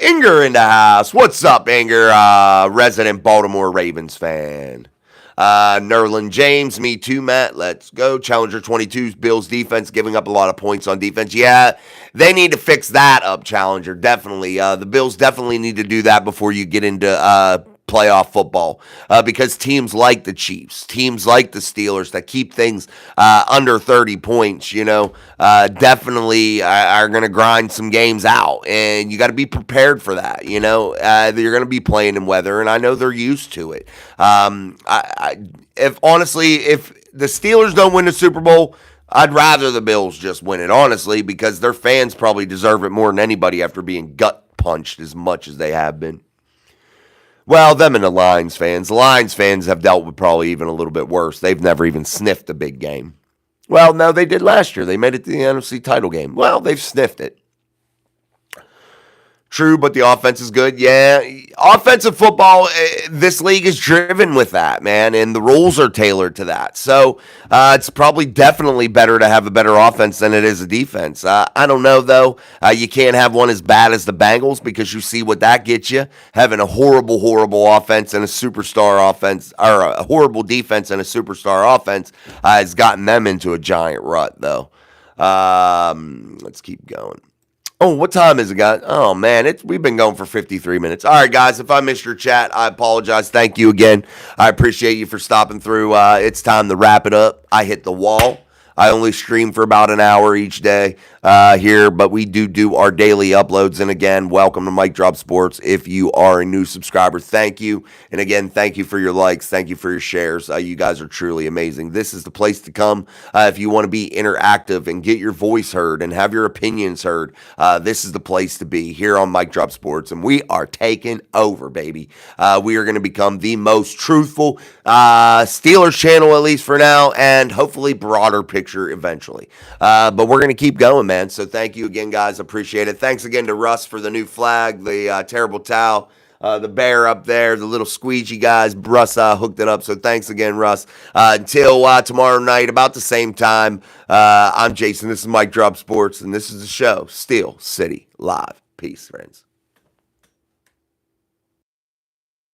Inger in the house. What's up, Inger? Resident Baltimore Ravens fan. Nerlin James, me too, Matt. Let's go. Challenger 22's Bills defense giving up a lot of points on defense. Yeah, they need to fix that up, Challenger. Definitely. The Bills definitely need to do that before you get into playoff football, because teams like the Chiefs, teams like the Steelers that keep things under 30 points, definitely are going to grind some games out, and you got to be prepared for that. You're going to be playing in weather, and I know they're used to it. If the Steelers don't win the Super Bowl, I'd rather the Bills just win it, honestly, because their fans probably deserve it more than anybody after being gut punched as much as they have been. Well, them and the Lions fans. The Lions fans have dealt with probably even a little bit worse. They've never even sniffed a big game. Well, no, they did last year. They made it to the NFC title game. Well, they've sniffed it. True, but the offense is good. Yeah, offensive football, this league is driven with that, man, and the rules are tailored to that. So it's probably definitely better to have a better offense than it is a defense. I don't know, though. You can't have one as bad as the Bengals, because you see what that gets you. Having a horrible, horrible offense and a superstar offense, or a horrible defense and a superstar offense has gotten them into a giant rut, though. Let's keep going. Oh, what time is it, guys? Oh, man, we've been going for 53 minutes. All right, guys, if I missed your chat, I apologize. Thank you again. I appreciate you for stopping through. It's time to wrap it up. I hit the wall. I only stream for about an hour each day. here, but we do our daily uploads. And again, welcome to Mike Drop Sports. If you are a new subscriber, thank you. And again, thank you for your likes. Thank you for your shares. You guys are truly amazing. This is the place to come if you want to be interactive and get your voice heard and have your opinions heard. This is the place to be here on Mike Drop Sports. And we are taking over, baby. We are going to become the most truthful Steelers channel, at least for now, and hopefully broader picture eventually. But we're going to keep going, man. So thank you again, guys. Appreciate it. Thanks again to Russ for the new flag, the terrible towel, the bear up there, the little squeegee guys. Russ hooked it up. So thanks again, Russ. Until tomorrow night, about the same time, I'm Jason. This is Mike Drop Sports, and this is the show, Steel City Live. Peace, friends.